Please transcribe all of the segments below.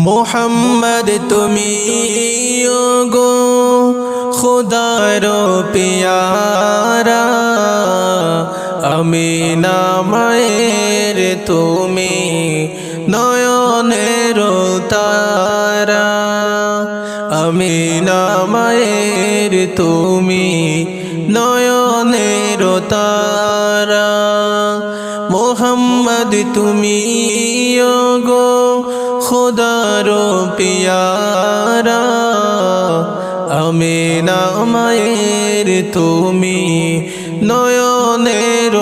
মোহাম্মদ তুমি গো খুদার পিয়ারা, আমিনা মায়ের তুমি নয়নের তারা, আমিনা মায়ের তুমি নয়নের তারা। মোহাম্মদ তুমি গো খুদার পিয়ারা, আমিনা মায়ের তুমি নয়নের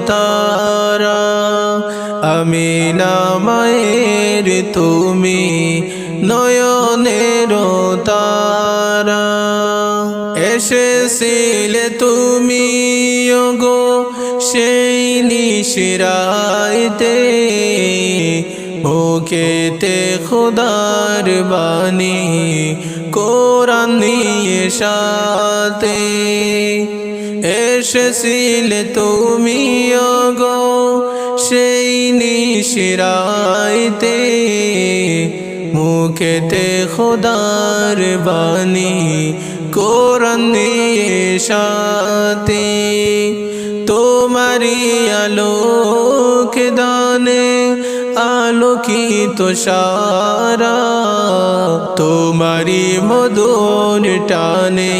তারা, আমিনা মায়ের তুমি নয়নের তারা। এসেছিলে তুমি গো সেই নিশিরাইতে, মুখেতে খুদার বাণী কোরআন নিয়ে সাথে। এসেছিলে তুমি গো সেই নিশিরাইতে, মুখেতে খুদার বাণী কোরআন নিয়ে সাথে। তোমারি আলোক দানে আলোকিত সারা, তোমারি মধুর টানে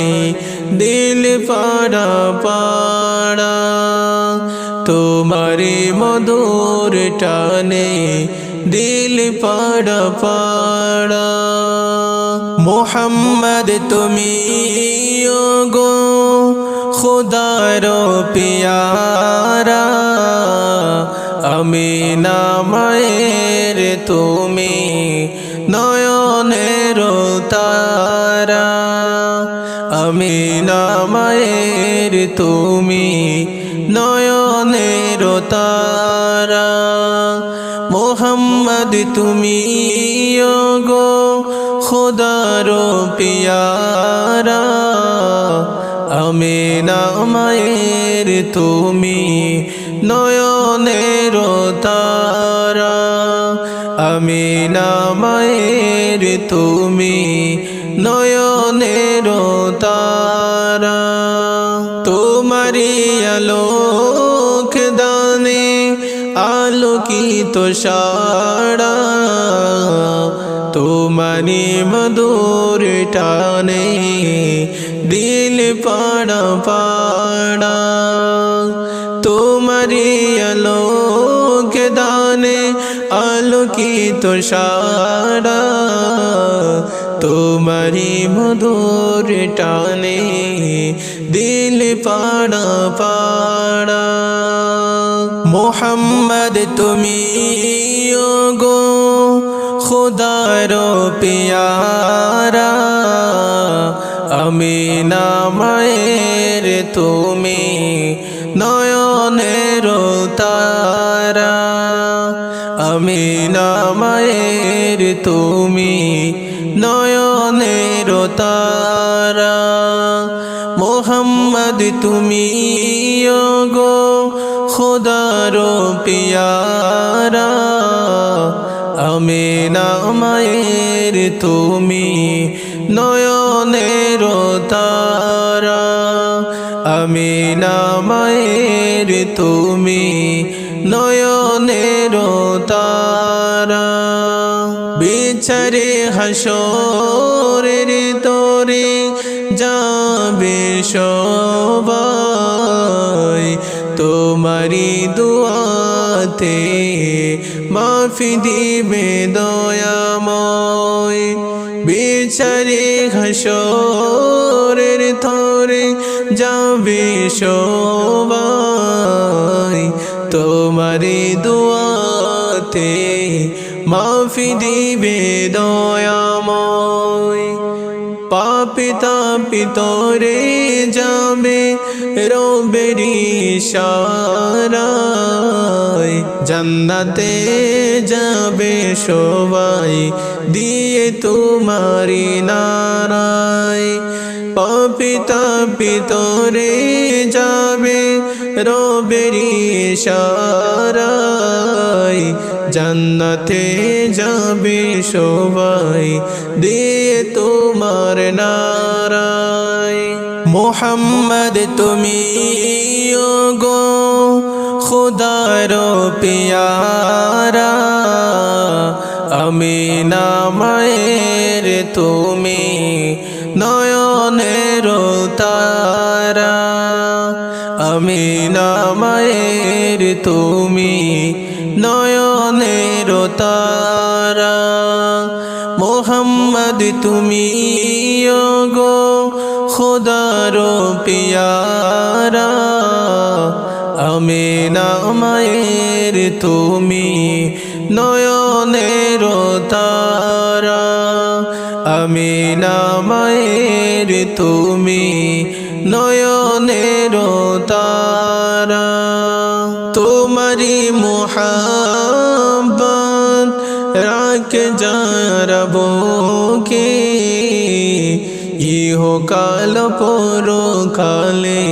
দিল পাড়া পাড়া, তোমারি মধুর টানে দিল পাড়া পাড়া। মোহাম্মদ তুমি গো খুদার পিয়ারা, আমিনা মায়ের তুমি নয়নের তারা, আমিনা মায়ের তুমি নয়নের তারা। মোহাম্মদ তুমি গো খুদার পিয়ারা, আমিনা মায়ের তুমি নয়নের তারা, আমিনা মায়ের তুমি নয়নের তারা। তোমারি আলোক দানে আলোকিত সারা, তোমারি মধুর টানে দিল পাড়া পাড়া, তোমারি আলোক দানে আলোকিত সারা, তোমারি মধুর টানে দিল পাড়া পাড়া। মোহাম্মদ তুমি গো খুদার পিয়ারা, আমিনা মায়ের তুমি নয়নের তারা, আমিনা মায়ের তুমি নয়নের তারা। মোহাম্মদ তুমি গো খুদার পিয়ারা, আমিনা মায়ের তুমি নয়নের তারা, আমিনা মায়ের তুমি নয়নের তারা। বিচারে হাসরের তোরে যাবে সবাই, তোমারি দুয়াতে মাফি দিবে দয়াময়। বিচারে হাসরের তোরে যাবে সবাই, তোমারি দুয়াতে মাফি দিবে দয়াময়। পাপী তাপী তোরে যাবে রবেরি ইশারায়, জান্নাতে যাবে সবাই দিয়ে তোমারি নারায়। পাপী তাপী তোরে যাবে রবেরি ইশারায়, জান্নাতে যাবে সবাই দিয়ে তোমার নারায়। মোহাম্মদ তুমি গো খুদার পিয়ারা, আমিনা মায়ের তুমি নয়নের তারা, আমিনা মায়ের তুমি নয়নের তারা। মোহাম্মদ তুমি গো খুদার পিয়ারা, আমিনা মায়ের তুমি নয়নের তারা, আমিনা মায়ের তুমি নয়নের তারা। তোমারি মোহাব্বত রাখে যারা বুকে, ইহকাল পরকালে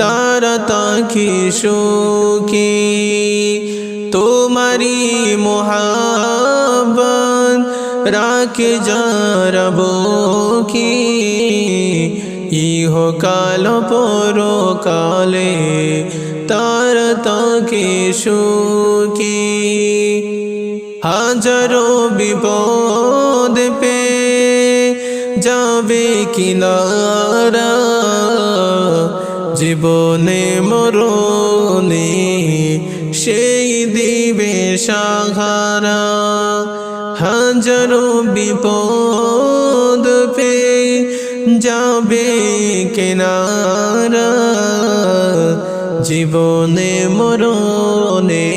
তারা তাকি সুখী। তোমারি মোহাব্বত রাখে যারা বুকে, ইহকাল পরকালে তারা তাকি সুখী। হাজারো বিপদ পে যাবে কিনারা, জীবনে মরণে সেই দিবে সাহারা। হাজারো বিপদ পে যাবে কিনারা, জীবনে মরণে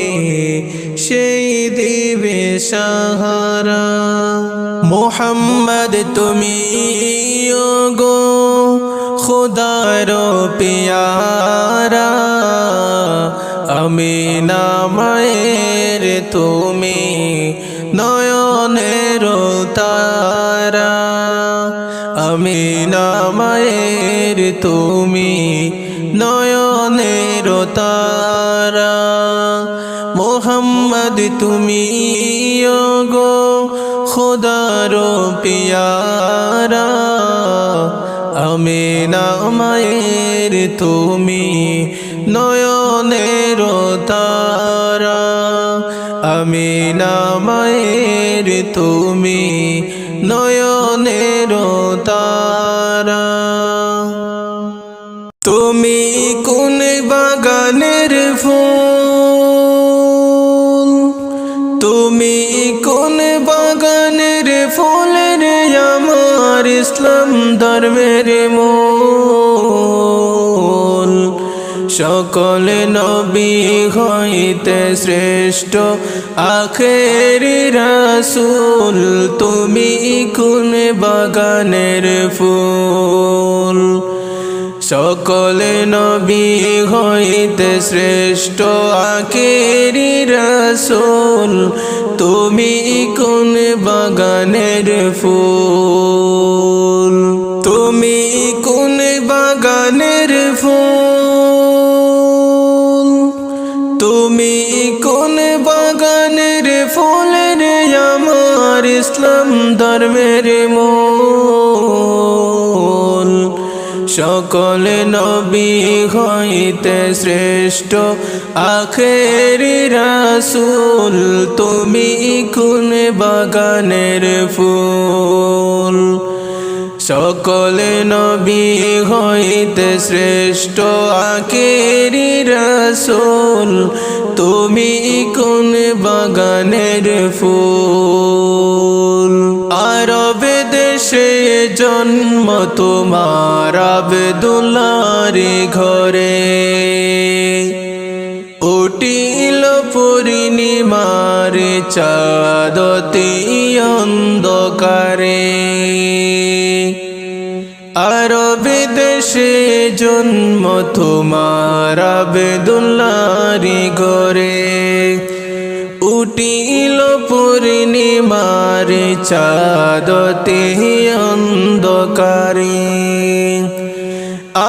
সেই দিবে সাহারা। মোহাম্মদ তুমি গো খুদার পিয়ারা, আমিনা মায়ের তুমি নয়নের তারা, আমিনা মায়ের তুমি নয়নের তারা। মোহাম্মদ তুমি গো খুদার পিয়ারা, আমিনা মায়ের তুমি নয়নের তারা, আমিনা মায়ের তুমি নয়নের তারা। তুমি কোন বাগানের ফুল, তুমি কোন বাগানের ফুলের আমার ইসলাম ধর্মের মূল। সকল নবী হইতে শ্রেষ্ঠ আখেরি রাসূল, তুমি কোন বাগানের ফুল। সকল নবী হইতে শ্রেষ্ঠ আখেরি রাসূল, তুমি কোন বাগানের ফুল। তুমি কোন বাগানের ফুল, তুমি কোন বাগানের ফুলের আমার ইসলাম ধর্মের মূল। সকল নবী হইতে শ্রেষ্ঠ আখেরি রাসূল, তুমি কোন বাগানের ফুল। সকল নবী হইতে শ্রেষ্ঠ আখেরি রাসূল, তুমি কোন বাগানের ফুল। আরব দেশে জন্ম তোমার আব্দুল্লাহর ঘরে, উঠিল পূর্ণিমার চাঁদতি অন্ধকারে। আরব দেশে জন্ম তোমার আব্দুল্লাহর ঘরে, উঠিল পূর্ণিমার চাঁদতি অন্ধকারে।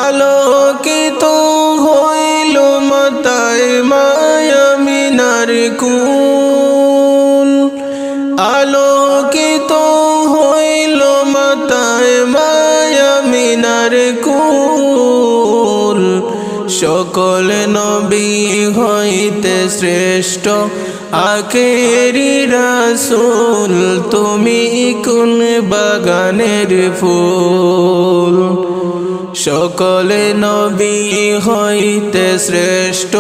আলোকিত হইল মাতায় মায়ামিনার কুল, সকল নবী হইতে শ্রেষ্ঠ আখেরি রাসূল তুমি কোন বাগানের ফুল সকল নবী হইতে শ্রেষ্ঠ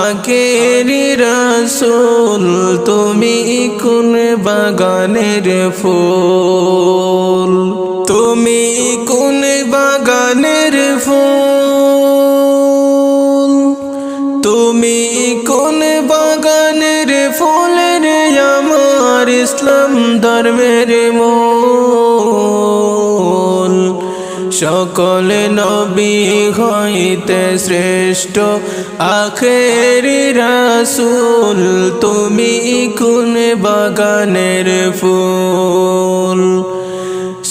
আখেরি রাসূল তুমি কোন বাগানের ফুল তুমি কোন বাগানের ফুল তুমি কোন বাগানের ফুলের আমার ইসলাম ধর্মের মূল সকল নবী হইতে শ্রেষ্ঠ আখেরি রাসূল তুমি কোন বাগানের ফুল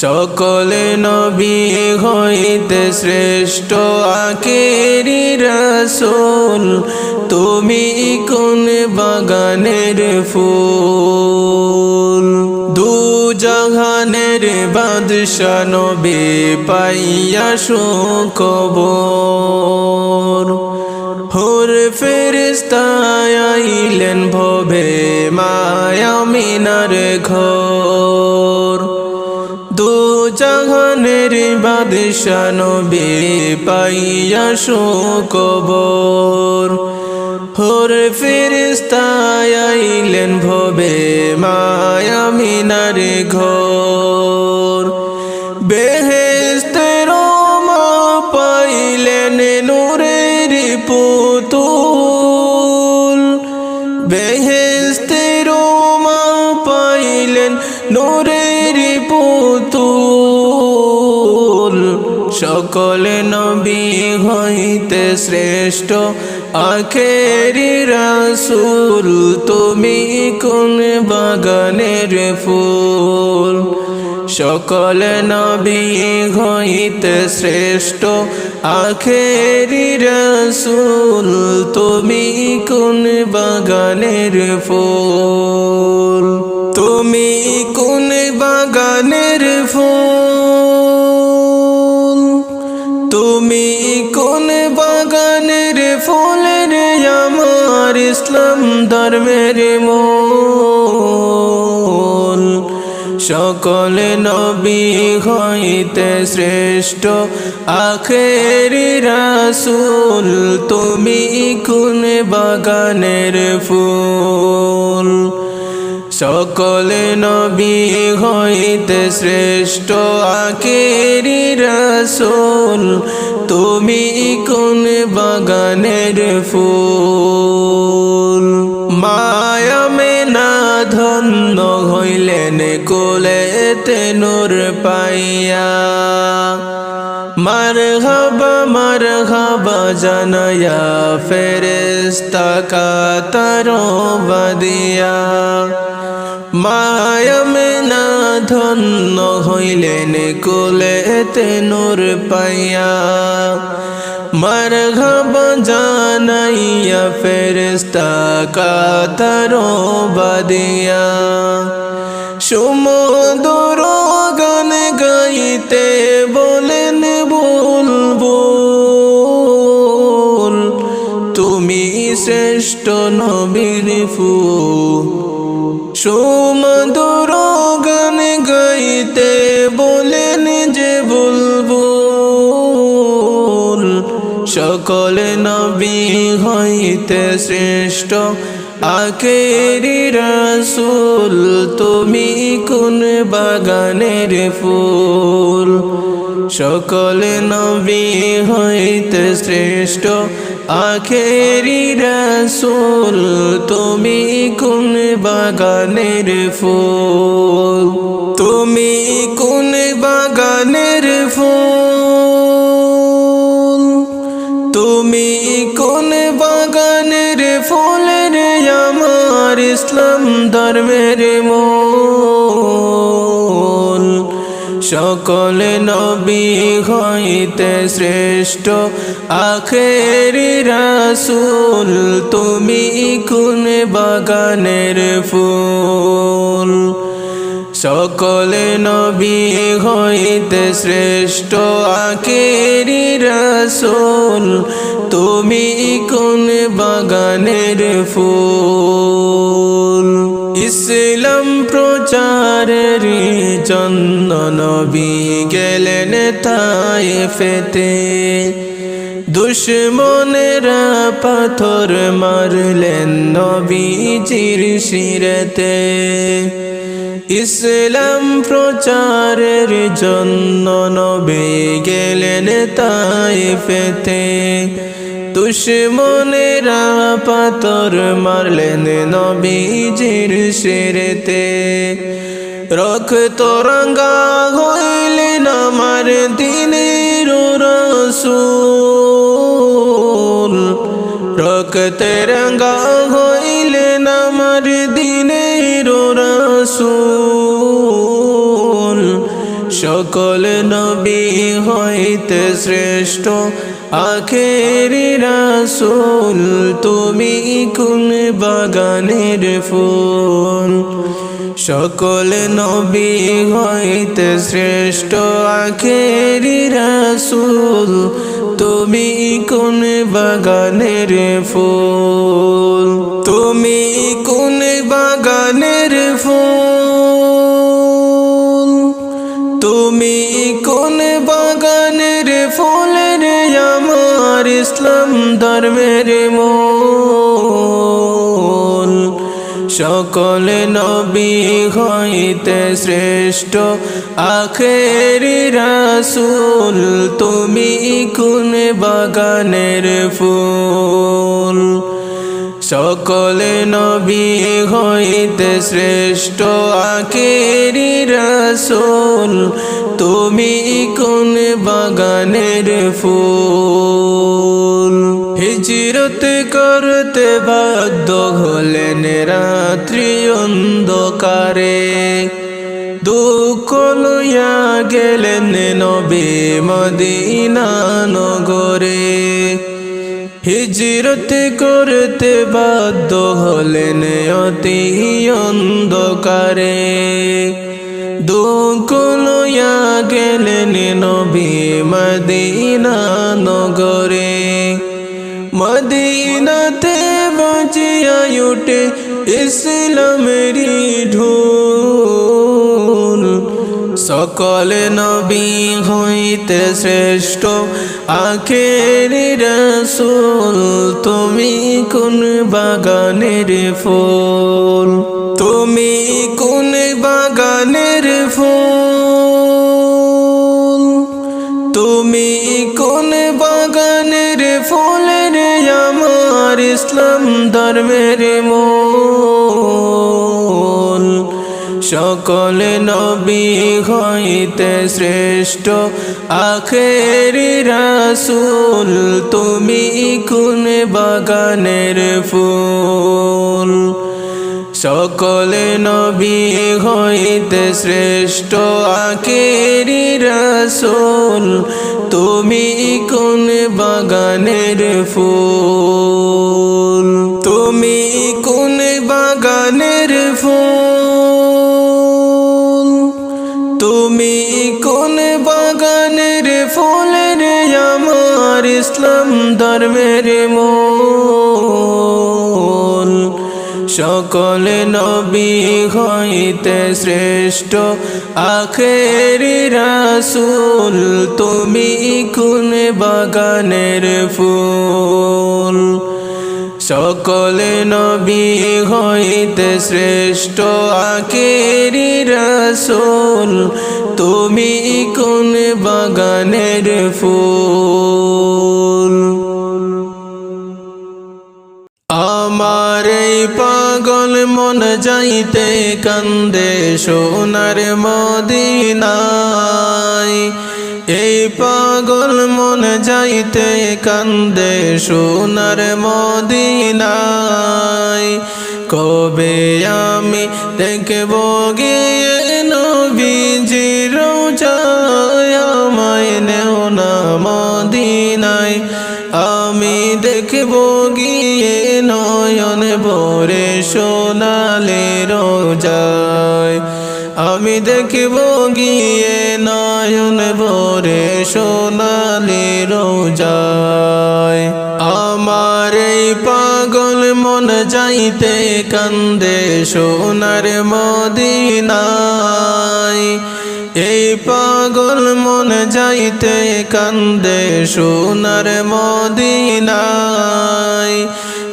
সকল নবী হইতে শ্রেষ্ঠ আখেরি রাসূল তুমি কোন বাগানের ফুল দু জাহানের বাদশা নবী পাইয়া সুখবর হুর ফেরেশতা আইলেন ভবে মায়ামিনার ঘর দু জাহানের বাদশা নবী পাইয়া সুখবর হুর ফেরেশতা আইলেন ভবে মায়ামিনার ঘর বেহেশতের মা পাইলেন নূরের পুতুল বেহেশতের মা পাইলেন নূরের পুতুল সকল নবী হইতে শ্রেষ্ঠ আখেরি রাসূল তুমি কোন বাগানের ফুল সকল নবী হইতে শ্রেষ্ঠ আখেরি রাসূল তুমি কোন বাগানের ফুল তুমি কোন বাগানের ফুল তুমি কোন বাগানের ফুলের আমার ইসলাম ধর্মের মূল সকল নবী হইতে শ্রেষ্ঠ আখেরি রাসূল তুমি কোন বাগানের ফুল সকল নবী হইতে শ্রেষ্ঠ আখেরি রাসূল তুমি কোন বাগানের ফুল মায়ামিনা ধন্য হইলেন কোলেতে নূর পাইয়া মারহাবা জানায়া ফেরেশতা কাতার বাদিয়া মায়ামিনা ধন্য হইলেন কোলেতে নূর পাইয়া মারহাবা জানাইয়া ফেরেশতা কাতার বাদিয়া সুমধুর গান গাইতে বলেন বুলবুল তুমি শ্রেষ্ঠ নবীর ফুল সুমধুর গান গাইতে বলেন যে বুলবুল সকল নবী হইতে শ্রেষ্ঠ আখেরি রাসূল তুমি কোন বাগানের ফুল সকল নবী হইতে শ্রেষ্ঠ আখেরি রাসূল তুমি কোন বাগানের ফুল তুমি কোন বাগানের ফুল তুমি কোন বাগানের ফুলের আমার ইসলাম ধর্মের মূল সকল নবী হইতে শ্রেষ্ঠ আখেরি রাসূল তুমি কোন বাগানের ফুল সকল নবী হইতে শ্রেষ্ঠ আখেরি রাসূল তুমি কোন বাগানের ফুল। ইসলাম প্রচারের জন্য নবী গেলেন তায়েফেতে, দুশমনেরা পাথর মারলেন নবীজির শিরেতে। ইসলাম প্রচারের জন্য নবী গেলেন তায়েফেতে, দুশমনেরা পাথর মারলেন নবীজির শিরেতে। রক্ত রাঙ্গা হইলেন আমার দিনের রাসূল, রক্তে রাঙ্গা হইলেন আমার দিনের রাসূল। সকল নবী হইতে শ্রেষ্ঠ আখেরি রাসূল, তুমি কোন বাগানের ফুল। সকল নবী হইতে শ্রেষ্ঠ আখেরি রাসূল, তুমি কোন বাগানের ফুল। তুমি কোন বাগানের ফুল, তুমি কোন বাগানের ফুলের আমার ইসলাম ধর্মের মূল। সকল নবী হইতে শ্রেষ্ঠ আখেরি রাসূল, তুমি কোন বাগানের ফুল। সকল নবী হইতে শ্রেষ্ঠ আখেরি রাসূল, তুমি কোন বাগানের ফুল। হিজরত করতে বাধ্য হলেন রাত্রি অন্ধকারে, দুঃখ লইয়া গেলেন নবী মদিনা নগরে। হিজরত করতে বাধ্য হলেন অতি অন্ধকারে, দুঃখ লইয়া গেলেন নবী মদিনা নগরে। মদিনাতে বাজিয়া উঠে ইসলামেরই ঢোল। সকল নবী হইতে শ্রেষ্ঠ আখেরি রাসূল, তুমি কোন বাগানের ফুল। তুমি কোন বাগানের ফুল, তুমি কোন বাগানের ফুলের আমার ইসলাম ধর্মের মূল। সকল নবী হইতে শ্রেষ্ঠ আখেরি রাসূল, তুমি কোন বাগানের ফুল। সকল নবী হইতে শ্রেষ্ঠ আখেরি রাসূল, তুমি কোন বাগানের ফুল। তুমি কোন বাগানের ফুল, তুমি কোন বাগানের ফুলের আমার ইসলাম ধর্মের মূল। সকল নবী হইতে শ্রেষ্ঠ আখেরি রাসূল, তুমি কোন বাগানের ফুল। সকল নবী হইতে শ্রেষ্ঠ আখেরি রাসূল, তুমি কোন বাগানের ফুল। আমার এই পাগল মন যাইতে কান্দে সোনার মদিনায়, এই পাগল মন যাইতে কান্দে সোনার মদিনায়। কবে আমি দেখব গিয়ে নবীজির রওজায়, আমায় নেও না মদিনায়। আমি দেখব গিয়ে নয়ন ভরে সোনালি রোজায়, আমি দেখব গিয়ে নয়ন ভরে সোনালি রোজায়। পাগল মন যাইতে কান্দে সোনার মদিনায় এই পাগল মন যাইতে কান্দে সোনার মদিনায়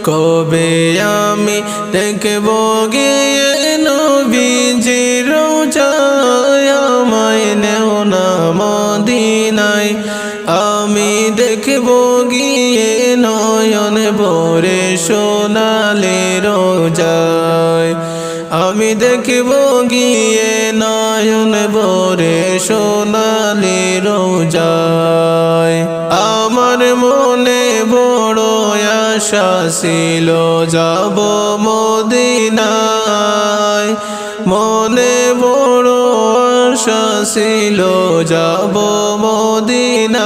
কবে আমি দেখব গিয়ে নবীজির রওজায় আমায় নেও না মদিনায় আমি দেখব গিয়ে নয়ন ভরে সোনালি রোজায় আমি দেখব গিয়ে নয়ন ভরে সোনালি রোজায় আমার মনে বড় আশা ছিল যাব মদিনায় মনে বড় আশা ছিল যাব মদিনায়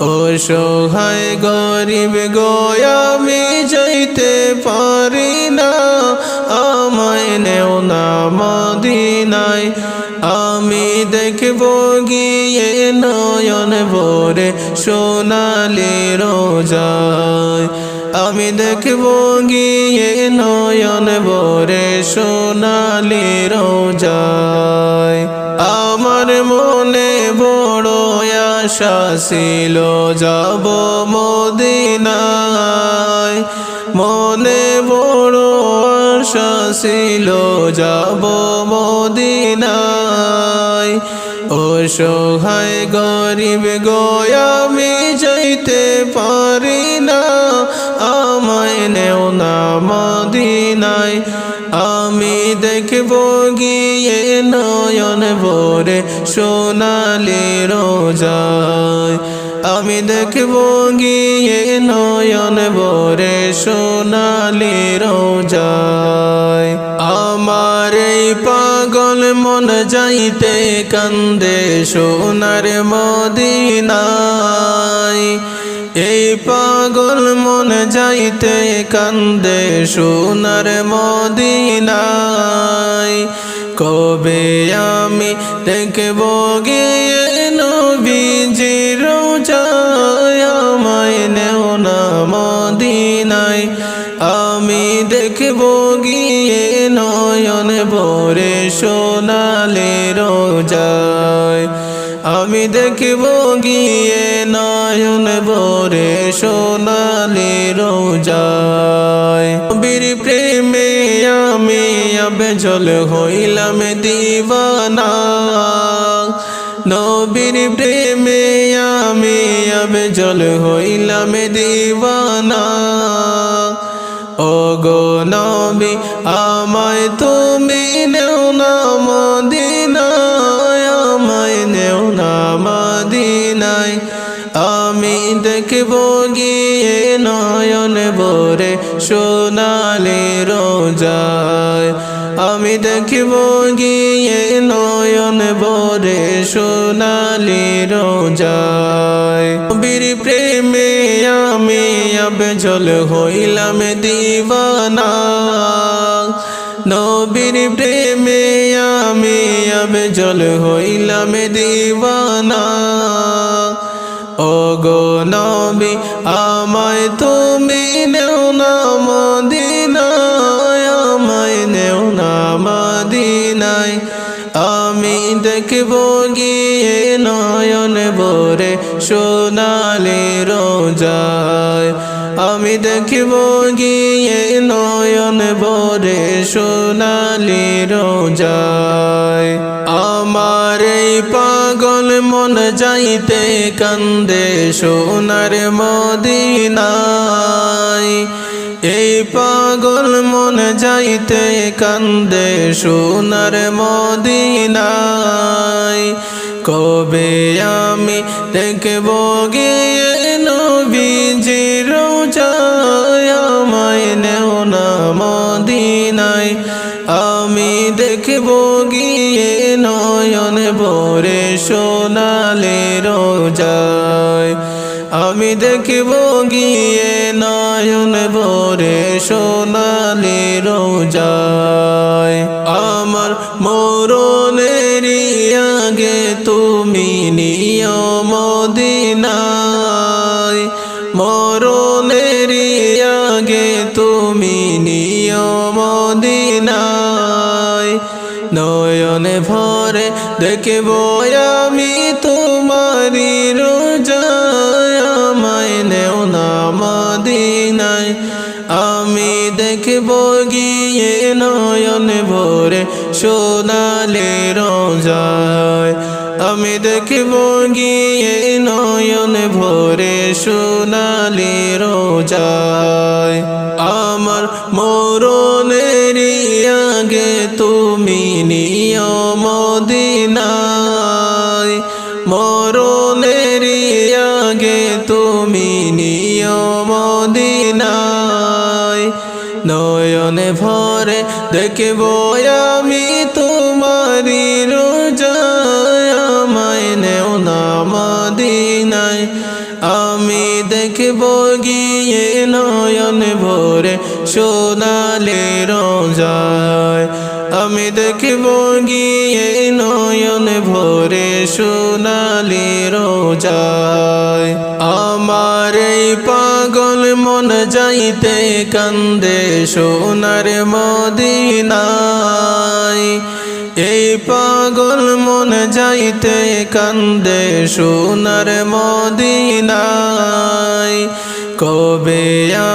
অসহায় গরিব গো আমি যাইতে পারি না আমায় নেও না মদিনায় আমি দেখব গিয়ে নয়ন ভরে সোনালি রোজায় আমি দেখব গিয়ে নয়ন ভরে সোনালি রোজায় আমার মনে বড় আশা ছিল যাব মদিনায় মনে বড় আশা ছিল যাব মদিনায় অসহায় গরিব গো আমি যাইতে পারি না আমায় নেও না মদিনায় আমি দেখব গিয়ে নয়ন ভরে সোনালি রোজায় আমি দেখব গিয়ে নয়ন ভরে সোনালি রোজায় আমার এই পাগল মন যাইতে কান্দে সোনার মদিনায় এই পাগল মন যাইতে কান্দে সোনার মদিনায় কবে আমি দেখব গিয়ে নবীজির রওজায় আমায় নেও না মদিনায় আমি দেখব গিয়ে নয়ন ভরে সোনালি রোজায় আমি দেখব গিয়ে নয়ন ভরে সোনালি রোজায় বীর প্রেমে আমি আবেজল হইলাম দিওয়ানা নবীর প্রেমে আমি আবেজল হইলাম দিওয়ানা ও গো নবী আমায় তুমি নেও না মদিনায় আমায় নেও না মদিনায় আমি দেখব গিয়ে নয়ন ভরে সোনালি রোজায় আমি দেখব গিয়ে নয়ন ভরে সোনালি রোজায় বীর প্রেমে আমি আবেজল হইলাম দিওয়ানা নবীর প্রেমে আমি আবেজল হইলাম দিওয়ানা ও গো নবী আমায় তুমি নেও না মদিনায় আমায় নেও না মদিনায় আমি দেখব গিয়ে নয়ন ভরে সোনালি রোজায় আমি দেখব গিয়ে নয়ন ভরে সোনালি রোজায় আমার এই পাগল মন যাইতে কান্দে সোনার মদিনায় এই পাগল মন যাইতে কান্দে সোনার মদিনায় কবে আমি দেখব গিয়ে নবীজির রওজায় আমায় নেও না মদিনায় আমি দেখব গিয়ে নয়ন ভরে সোনালি রোজায় আমি দেখব গিয়ে নয়ন ভরে সোনালি রোজায় আমার মরণের আগে তুমি নিও মদিনায় মরণের নয়নে ভরে দেখব আমি তোমারি রোজা আমায় নেও না মদিনায় আমি দেখব গিয়ে নয়ন ভরে সোনালি রোজায় আমি দেখব গিয়ে নয়ন ভরে সোনালি রোজায় আমার মরণের আগে তুমি নিও মদিনায় মরণের আগে তুমি নিও মদিনায় নয়নে ভরে দেখব আমি তোমারি রোজা আমায় নেও না মদিনায় আমি দেখব গিয়ে নয়ন ভরে সোনালি রোজায় আমি দেখব গিয়ে নয়ন ভরে সোনালি রোজায় আমার এই পাগল মন যাইতে কান্দে সোনার মদিনায় এই পাগল মন যাইতে কান্দে সোনার মদিনায় কবে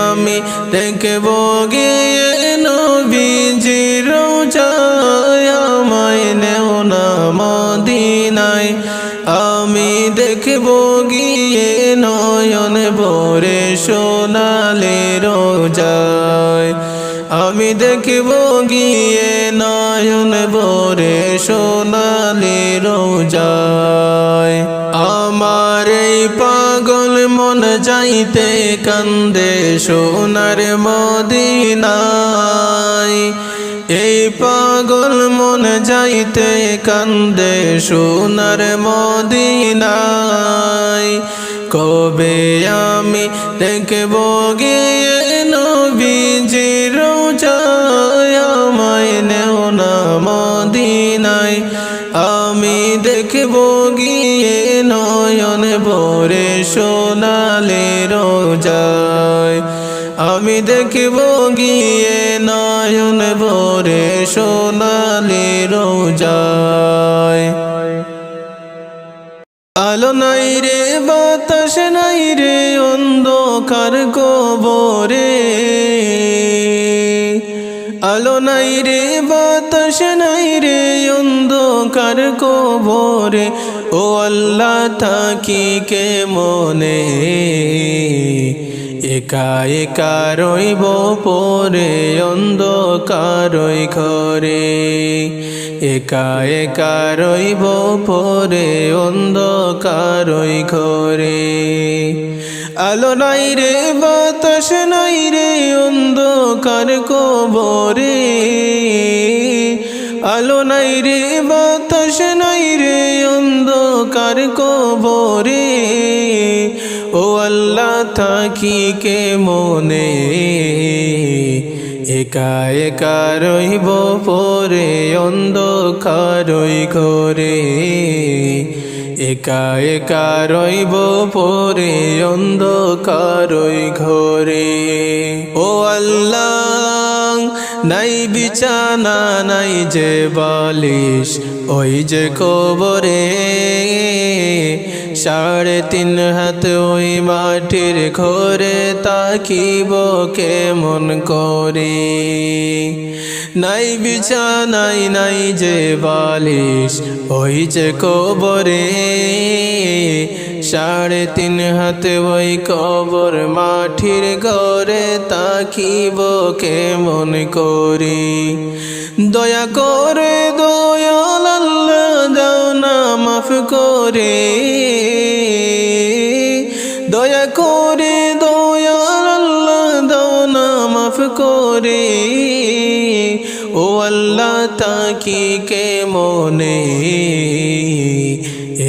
আমি দেখব গিয়ে নবীজির রোজায় আমায় নেও না মদিনায় আমি দেখব গিয়ে নয়ন ভরে সোনালি রোজায় আমি দেখব গিয়ে নয়ন ভরে সোনালি রোজায় আমার এই পাগল মন যাইতে কান্দে সোনার মদিনায় এই পাগল মন যাইতে কান্দে সোনার মদিনায় কবে আমি দেখব গিয়ে নবীজির রোজায় আমায় নেও না মদিনায় আমি দেখব গিয়ে নয়ন ভরে সোনালি রোজায় আমি দেখব গিয়ে নয়ন ভরে সোনালি রোজায় আলো নাই রে বাতাস নাই রে অন্ধকার কবরে আলো নাই রে বাতাস নাই রে অন্ধকার কবরে ও আল্লাহ থাকি কে মনে একা একা রইব পরে অন্ধকারই ঘরে একা একা রইব পরে অন্ধকারই ঘরে আলো নাই রে বাতাস নাই রে অন্ধকার কবরে আলো নাই রে বাতাস নাই রে অন্ধকার কবরে ও আল্লাহ থাকি কে মনে একা একা রইব পরে অন্ধকারই ঘরে একা একা রইব পরে অন্ধকারই ঘরে ও আল্লাহ নাই বিছানা নাই যে বালিশ ওই যে কবরে 3.5 হাত ওই মাটির ঘরে তাকিব কেমন করে নাই বিছানাই নাই যে বালিশ ওই যে কবরে 3.5 হাত ওই কবর মাটির ঘরে তাকিব কেমন করে দয়া করে দয়াল আল্লাহ দাও না মাফ করে দয়া করে দয়াল আল্লাহ দাও না মাফ করে ও আল্লাহ তাকি কে মনে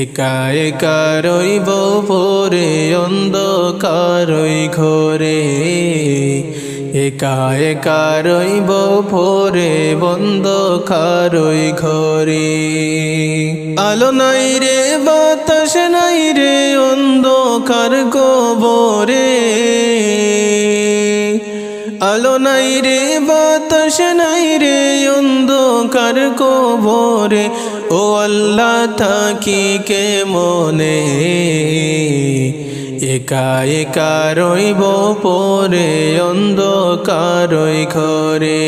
একা একা রইব পরে অন্ধকারই ঘরে একা একা রইব পরে অন্ধকারই ঘরে আলো নাই রে বাতাস নাই রে অন্ধকার কবরে আলো নাই রে বাতাস নাই রে অন্ধকার কবরে ও আল্লাহ থাকি কে মনে একা একা রইব পরে অন্ধকারই ঘরে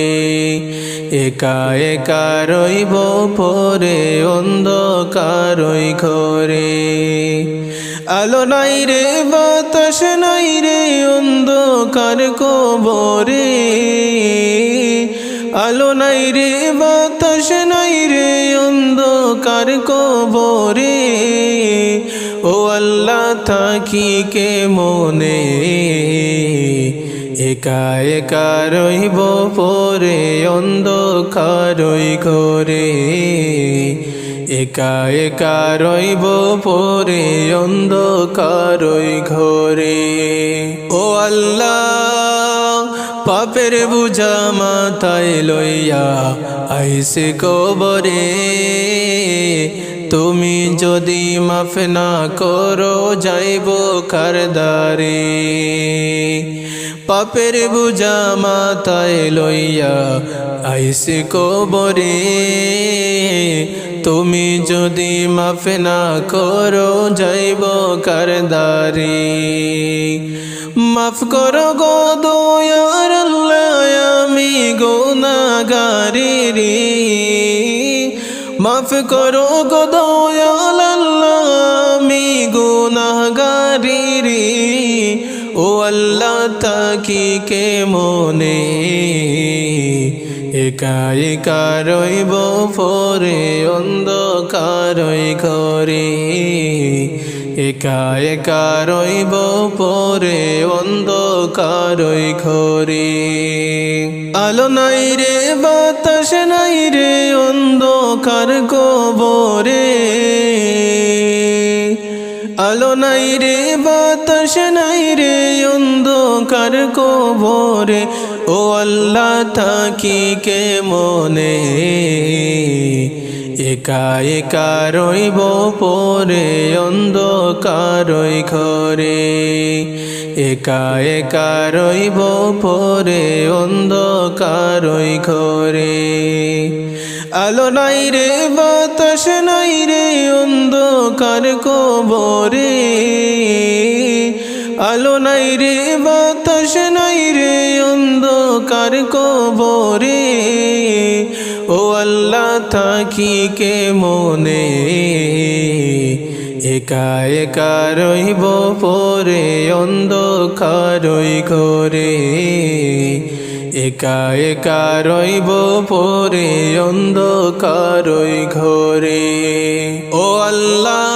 একা একা রইব পরে অন্ধকারই ঘরে আলো নাই রে বাতাস নাই রে অন্ধকার কবরে আলো নাই রে বাতাস নাই রে অন্ধকার কবরে ও আল্লাহ থাকি কে মনে একা একা রইব পরে অন্ধকারই ঘরে একা একা রইব পরে অন্ধকারই ঘরে ও আল্লাহ পাপের বুঝা মাথায় লইয়া আইসে কবরে তুমি যদি মাফ না করো যাইব কারদারে পাপের বুঝা মাথায় লইয়া আইসে কবরে তুমি যদি মাফ না করো যাইব কারদারে মাফ করো গো দয়ার আল্লাহ আমি গুনাহগারি রে মাফ করো গো দয়াল আল্লাহ আমি গুনাহগারি রে ও আল্লাহ থাকি কে মনে একা একা রইব পরে অন্ধকারই ঘরে একা একা রইব পরে অন্ধকারই ঘরে আলো নাই রে বাতাস নাই রে অন্ধকার কবরে আলো নাই রে বাতাস নাই রে অন্ধকার কবরে ও আল্লাহ থাকি কে মনে একা একা রইব পরে অন্ধকারই ঘরে একা একা রইব পরে অন্ধকারই ঘরে আলো নাই রে বাতাস নাই রে অন্ধকার কবরে আলো নাই রে বাতাস নাই রে অন্ধকার কবরে ও আল্লাহ থাকি কে মনে একা একা রইব পরে অন্ধকারই ঘরে একা একা রইব পরে অন্ধকারই ঘরে ও আল্লাহ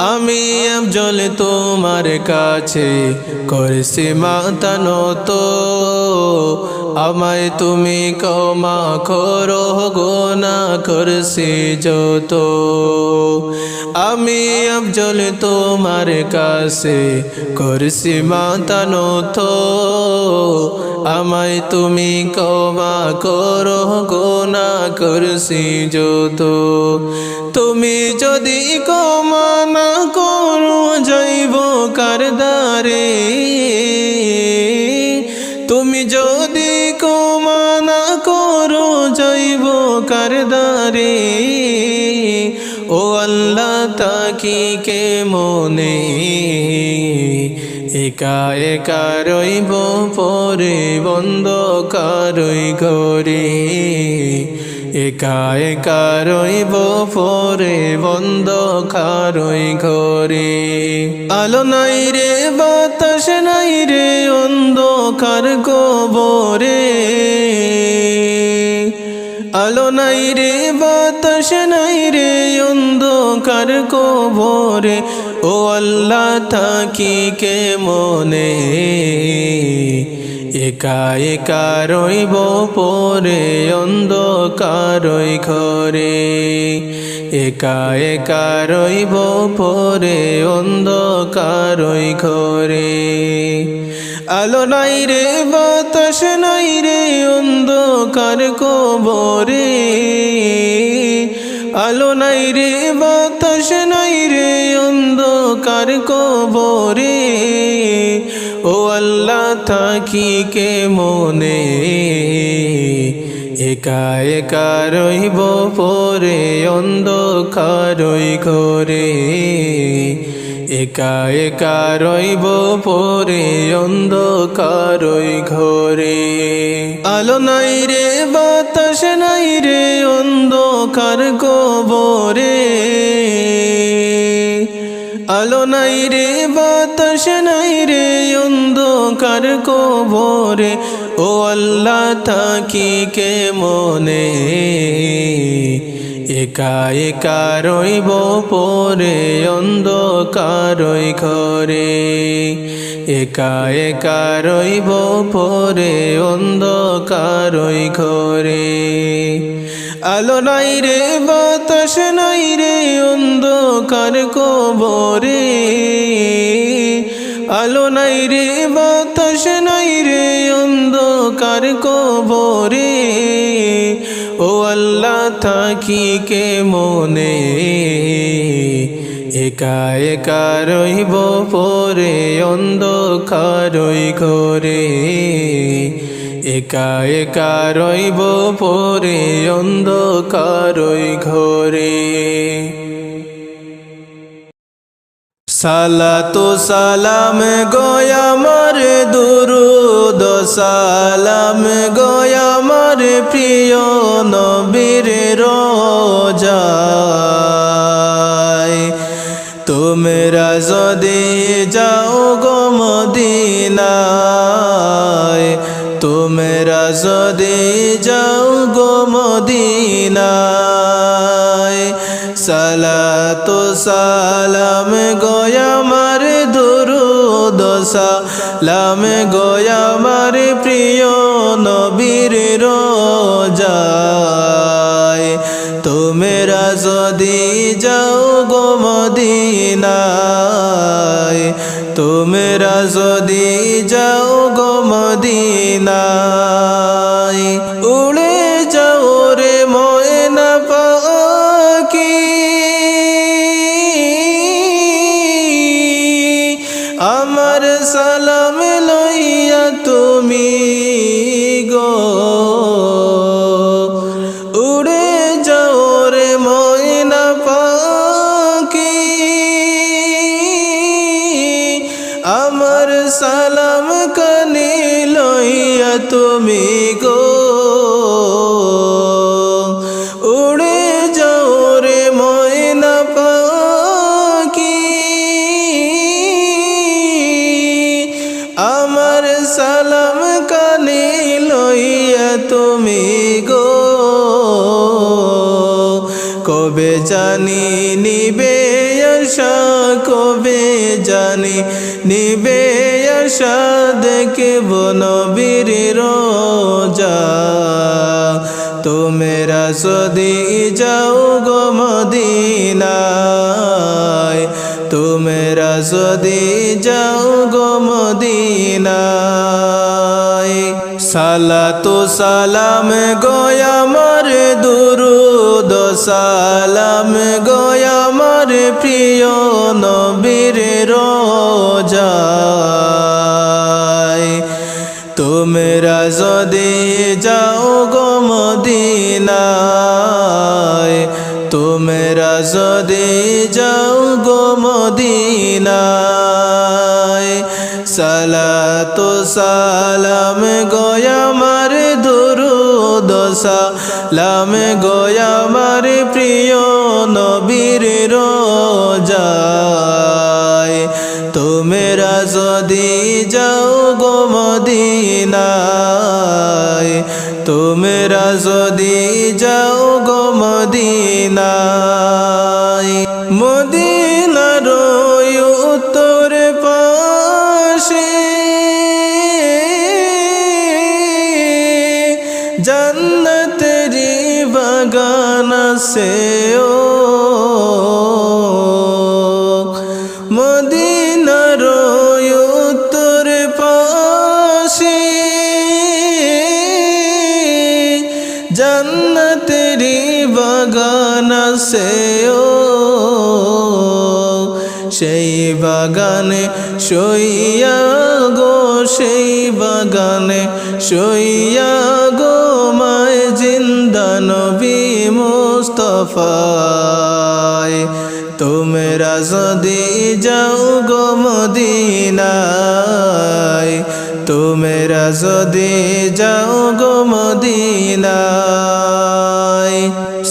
আমি আফজল তোমার কাছে করছি মাথা নত আমায় তুমি ক্ষমা করো গুনাহ করছি যত আমি আফজল তোমার কাছে করছি মাথা নত আমায় তুমি ক্ষমা করো গুনাহ করছি যত তুমি যদি ক্ষমা না করো যাইব কারদারে তুমি যদি ক্ষমা না করো যাইব কারদারে ও আল্লাহ তাকি কে মনে একা একা রইব পরে অন্ধকারই ঘরে একা একা রইব পরে অন্ধকারই ঘরে আলো নাই রে বাতাস নাই রে অন্ধকার কবরে আলো নাই রে বাতাস নাই রে অন্ধকার কবরে ও আল্লাহ থাকি কে মনে একা একা রইব পরে অন্ধকারই ঘরে একা একা রইব পরে অন্ধকারই ঘরে আলো নাই রে বাতাস নাই রে অন্ধকার কবরে আলো নাই রে বাতাস নাই রে অন্ধকার কবরে ও ও আল্লাহ থাকি কে মনে একা একা রইব পরে অন্ধকারই ঘরে একা একা রইব পরে অন্ধকারই ঘরে আলো নাই রে বাতাস নাই রে অন্ধকার কবরে আলো নাই রে বাতাস নাই রে অন্ধকার কবরে ও আল্লাহ থাকি কে মনে একা একা রইব পরে অন্ধকারই ঘরে একা একা রইব পরে অন্ধকারই ঘরে আলো নাই রে বাতাস নাই রে অন্ধকার কবরে আলো নাই রে বাতাস নাই রে অন্ধকার কবরে ও আল্লাহ থাকি কে মনে একা একা রইব পরে অন্ধকারই ঘরে একা একা রইব পরে অন্ধকারই ঘরে সালাতু সালাম গোয় আমার দুরুদ সালাম গোয় আমার প্রিয় নবীর রোজায় তোমরা যদি যাও গো মদিনায় তোমরা যদি যাও গো মদিনায় সালাতু সালাম গোয় আমার দুরুদ সালাম গোয় আমার প্রিয় নবীর রোজায় তোমরা যদি যাও গো মদিনায় তোমরা যদি যাও গো মদিনায় উড়ে যাও রে ময়না পাখি আমার সালাম লইয়া তুমি গো উড়ে যাও রে ময়না পাখি আমার সালাম কানে লইয়া তুমি গো উড়ে যাও রে ময়না পাখি আমার সালাম কানে লইয়া তুমি গো কবে জানি নিবে আশা কবে জানি নিবে আশা দেখব নবীর রোজা তোমরা যদি যাও গো মদিনায় তোমরা যদি যাও গো মদিনায় সালাতু সালাম গোয় আমার দুরুদ সালাম গোয় আমার প্রিয় নবীর রোজায় তোমরা যদি যাও গো মদিনায় তোমরা যদি যাও গো মদিনায় সালাতু সালাম গোয় আমার দুরুদ সালাম গোয় আমার প্রিয় নবীর রোজায় তোমরা যদি যাও গো মদিনায় তোমরা যদি যাও গো মদিনায় মদিনার উত্তর পাশে জান্নাতেরি বাগান আছে ও মদিনার উত্তর পাশে জান্নাতেরি বাগান আছে ও সেই বাগানে শুইয়া গো, সেই বাগানে শুইয়া গো মায় জিন্দা নবী মুস্তাফায়। তোমরা যদি যাও গো মদিনায়, তোমরা যদি যাও গো মদিনায়,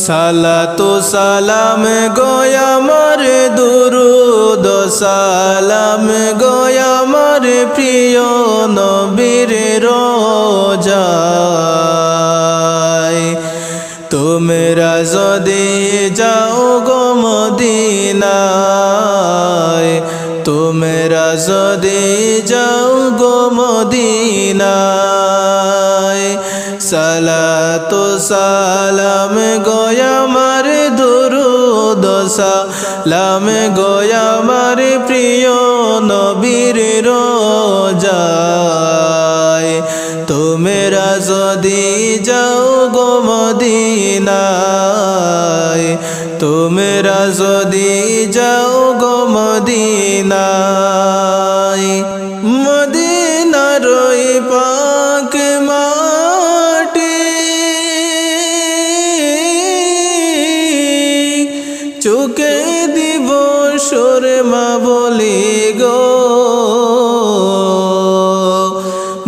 সালাতু সালাম গো আমার দুরুদ সালাম গো আমার প্রিয় নবীর রোজায়। তোমরা যদি যাও গো মদিনায়, তোমরা যদি যাও গো মদিনায়, সালাতু সালাম গো আমার দুরুদ সালাম গো আমার প্রিয় নবীর রোজায়। তোমরা যদি যাও গো মদিনায়, তোমরা যদি যাও গো মদিনায়, মদিনার ওই পাক মাটি চোখে দিব সুরমা বলি গো,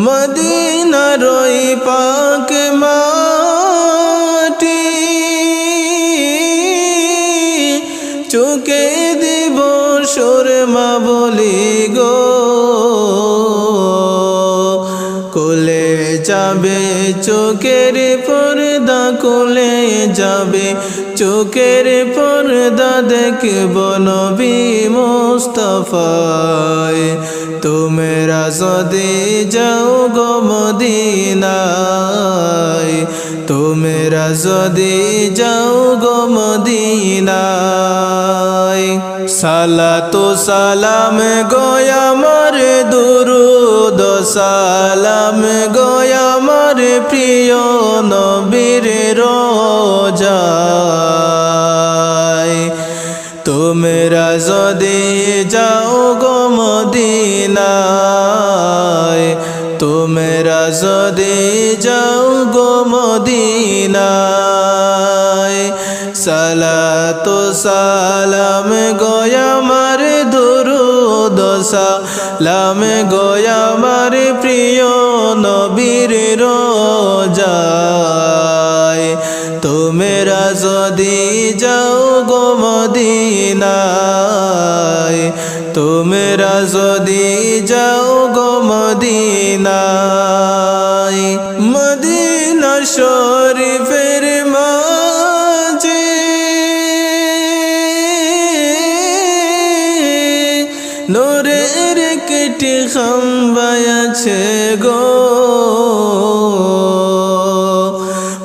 মদিনার ওই পাক মাটি চোখে দিব সুরমা বলি গো। কোলে যাবে চোখের পর্দা, কোলে যাবে চোখের পর্দা, দেখব নবী মুস্তাফায়। তোমরা যদি যাও গো মদিনায়, তোমরা যদি যাও গো মদিনায়, সালাতু সালাম গো আমার দুরুদ সালাম গো আমার প্রিয় নবীর রোজায়। তোমরা যদি যাও গো মদিনায়, তোমরা যদি যাও গো মদিনায়, সালাতু সালাম গো আমার দুরুদ সালাম গো আমার প্রিয় নবীর রোজায়। তোমরা যদি যাও গো মদিনায়, তোমরা যদি যাও গো মদিনায়, মদিনা শরীফের মাঝে নূরের একটি খাম্বা আছে গো,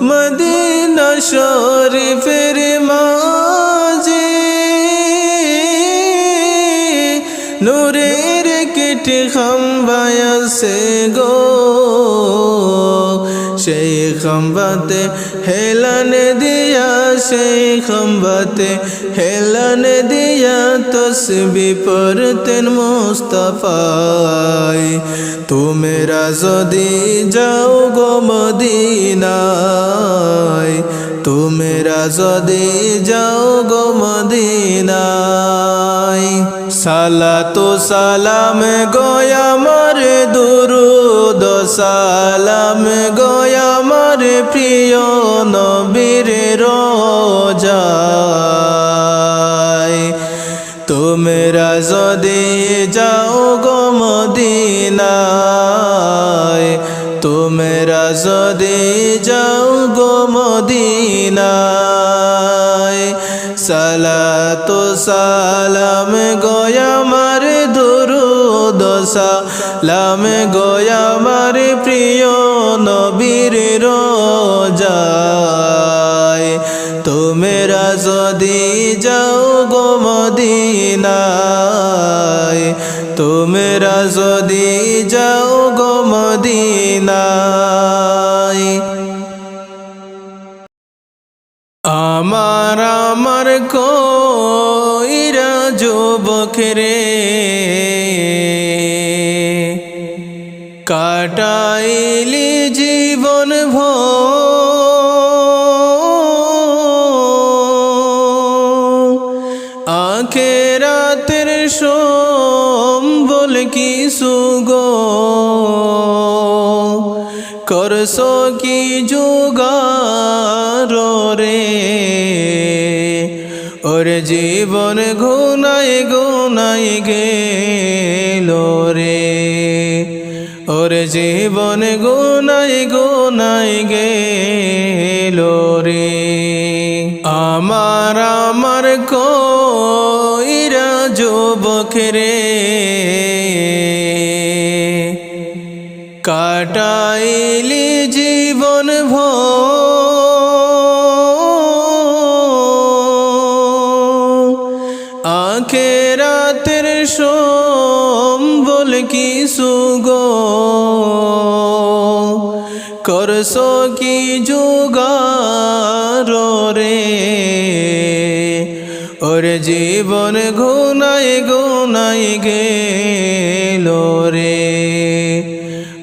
মদিনা শরীফের মাঝে নূরের একটি খাম্বা আছে গো। সেই খাম্বাতে হেলান দিয়া, সেই খাম্বাতে হেলান দিয়া তসবিহ পড়তেন মুস্তাফায়। তোমরা যদি যাও গো মদিনায়, তোমরা যদি যাও গো মদিনায়, সালাতু সালাম গো আমার দুরুদ সালাম গো আমার প্রিয় নবীর রোজায়। তোমরা যদি যাও গো মদিনায়, তোমরা যদি যাও গো মদিনায়, সালাতু সালাম গো আমার দুরুদ সালাম গো আমার প্রিয় নবীর রোজায়। তোমরা যদি যাও গো মদিনায়, তোমরা যদি যাও গো মদিনায়, আমার কইরা যুবক রে কাটাইলি জীবন আখেরাতের সম্বল কিছু গো করছো কি জোগাড় রে ওর জীবন গুনায় গুনায় গেল রে ওর জীবন গুনায় গুনায় গেল রে আমার কইরা যুবক রে কাটাইলি জীবন আখেরাতের সম্বল কিছু গো করছো কি জোগাড় রে ওর জীবন গুনায় গুনায় গেল রে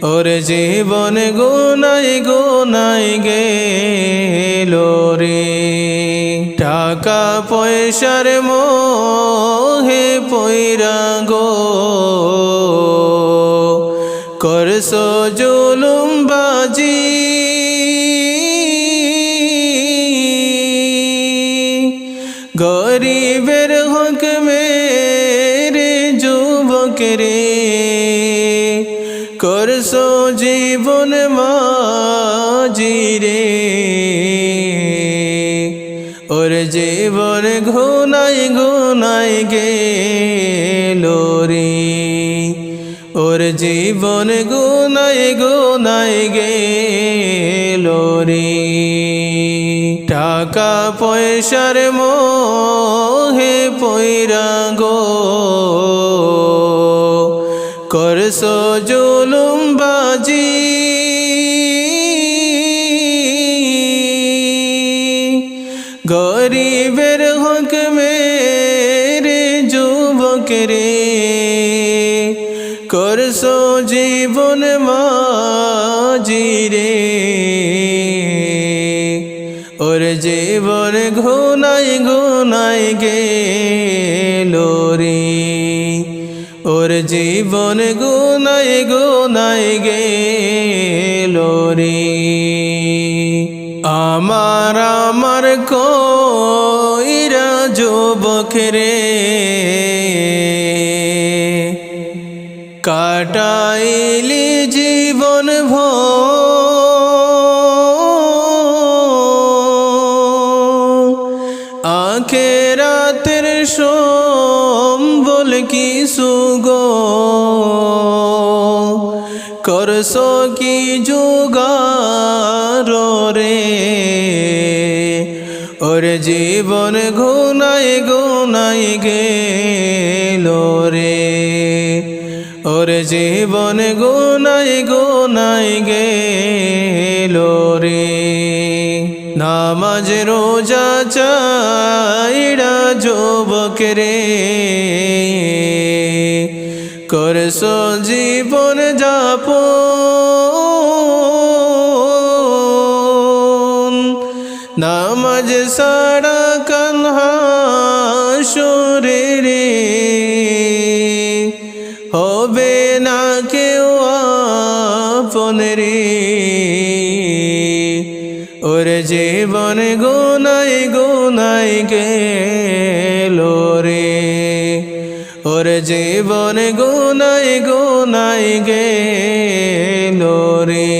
ওর জীবন গুনায় গুনায় গেল রে টাকা পয়সার মোহে পয়রা গো করছো জুলুম বাজি গরিবের হক মেরে যুবক রে করছো জীবন মাঝি রে ওর জীবন গুনায় গুনায় গেল রে ওর জীবন গুনায় গুনায় গেল রে টাকা পয়সার মোহে পয়রা গো করছো জুলুম বাজি গরিবের হক মেরে যুবক রে করছো জীবন মাঝি রে ওর জীবন গুনায় গুনায় গেল রে ওর জীবন গুনায় গুনায় গেল রে আমার কইরা যুবক রে কাটাইলি জীবন আখেরাতের সম্বল কিছু গো করছো কি জোগাড় রে ওর জীবন গুনায় গুনায় গেল রে ওর জীবন গুনায় গুনায় গেল রে নামাজ রোজা চাইরা যুবক রে করছো জীবন যাপন নামাজ সারা কান্হা সরে রে হবে না কেউ আপন রে ওর জীবন গুনায় গুনায় গেল রে ওর জীবন গুনায় গুনায় গেল রে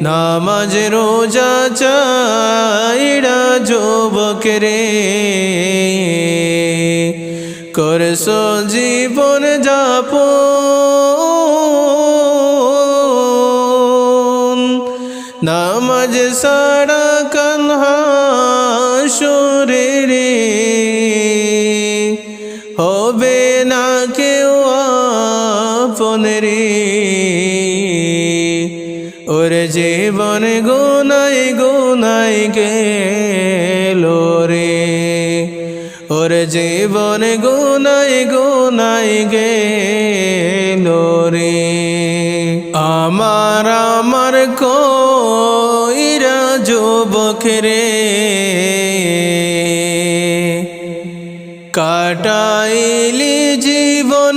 নামাজ রোজা চাইরা যুবক রে করছো জীবন যাপন নামাজ সারা কান্হা সরে রে হবে না কেউ আপন রে ওর জীবন গুনায় গুনায় গেল রে ওর জীবন গুনায় গুনায় গেল রে। আমার কইরা যুবক রে, কাটাইলি জীবন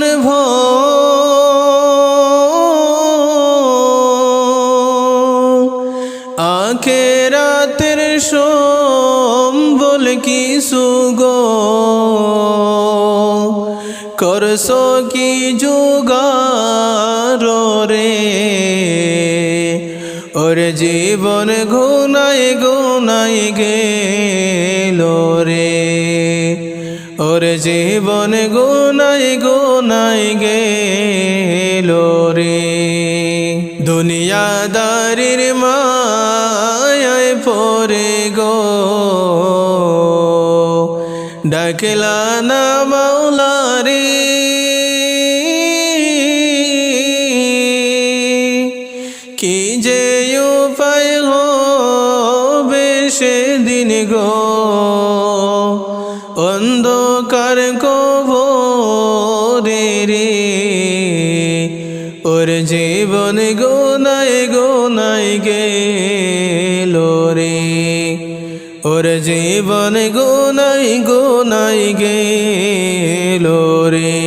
আখেরাতের সম্বল কিছু গো করছো কি জোগাড় রে। ওর জীবন গুনায় গুনায় গেল রে। ওর জীবন গুনায় গুনায় গেল রে। দুনিয়াদারির মায়ায় পড়ে গো ডাকলা না মাওলা রে। কি যে উপায় হবে সেদিন গো অন্ধকার কবরে রে। ওর জীবন গুনায় গুনায় গেল রে। ওর জীবন গুনায় গুনায় গেল রে।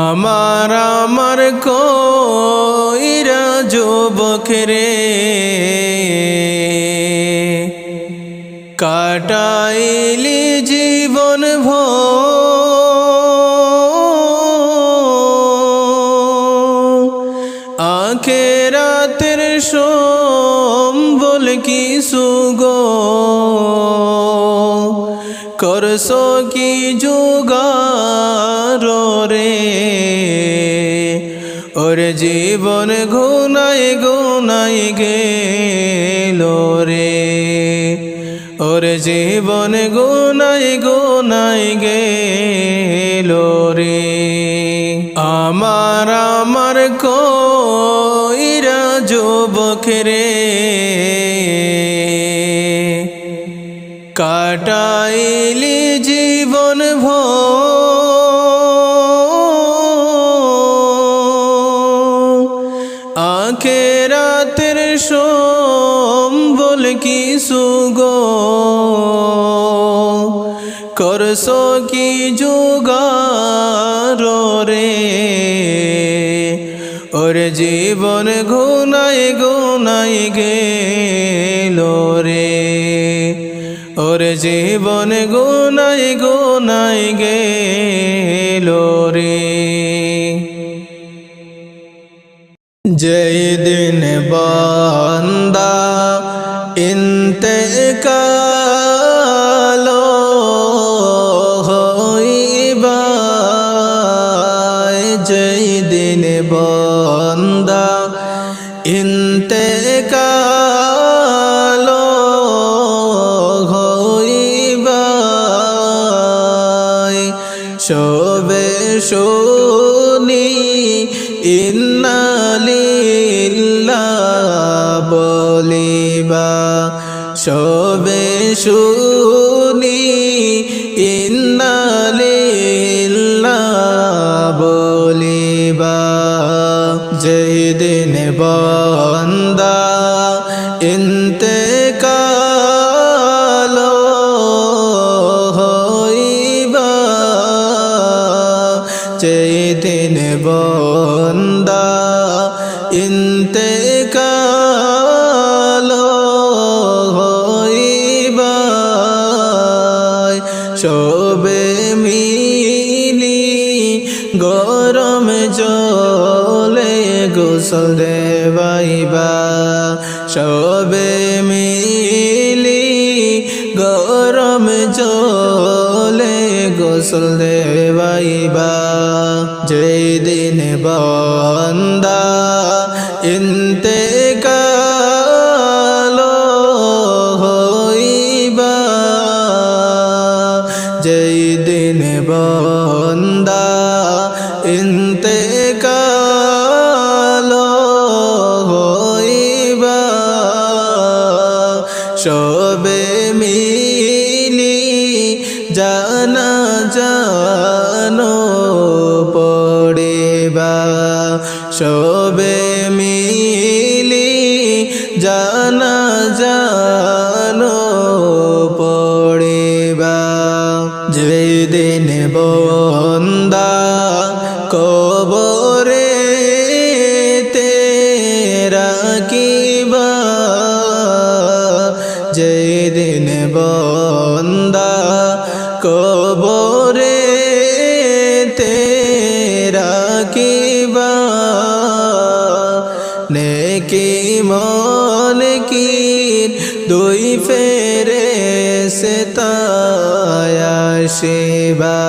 আমার কইরা যুবক রে, কাটাইলি জীবন আখেরাতের সম্বল কিছু গো করছো কি জোগাড় রে। ওর জীবন গুনায় গুনায় গেল রে। ওর জীবন গুনায় গুনায় গেল রে। আমার কইরা যুবক রে, কাটাইলি জীবন আখেরাতের সম্বল কিছু গো করছো কি জোগাড় রে। ওর জীবন গুনায় গুনায় গেল রে। ওর জীবন গুনায় গুনায় গেল রে। যেই দিন বান্দা ইন্তেকাল হইবা, যেই দিন বান্দা ইন্তেকাল হইবা, সবে শুনি ইন্না লিল্লাহ বলিবা, সবে শুনি ইন্না লিল্লাহ বলিবা। যেই দিন বান্দা ইন্তেকাল হইবা, যেই দিন বান্দা ইন্তেকাল হইবা, সবে মিলি গরম জলে গোসল দেবাইবা, সবে মিলি গরম জলে গোসল দেবাইবা। যেই দিন বান্দা ইন্তেকাল হইবা, যেই দিন বান্দা ইন্তেকাল হইবা, সবে মিলি জানা জানো পড়িবা সবে মিলি জানো পড়িবা যেদিন বন্দা কবরে রাখিবা যেদিন বন্দা কবরে রাখিবা নেকি মন কি দুই ফেরেশতা আসিবা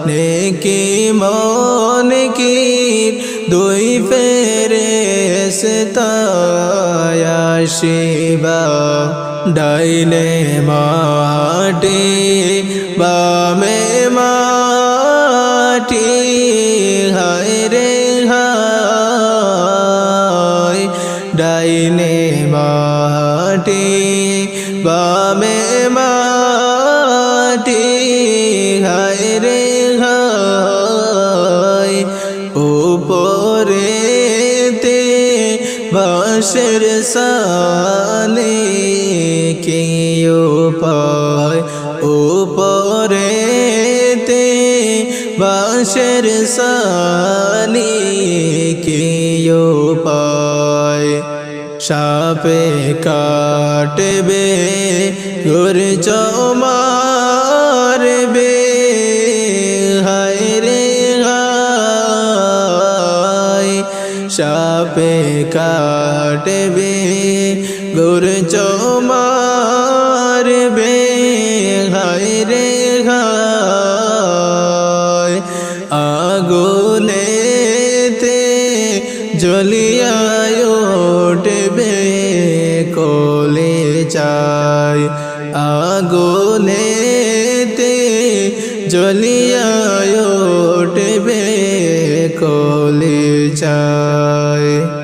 নেকি মন কি দুই ফেরেশতা আসিবা ডাইনে মাটি বামে মাটি হায় রে হায় ডাইনে মাটি বামে মাটি হায় রে হায় উপরেতে বাঁশের সানে কি উপায় উপরেতে বাঁশের সানে কি উপায় সাপে কাটবে গুরজ মারবে হায় রে হায় সাপে কাটবে গুরজ মারবে হায় রে হায় আগুনেতে জ্বলিয়া উঠবে কলে চাই আগুনেতে জ্বলিয়া উঠবে কলে চাই।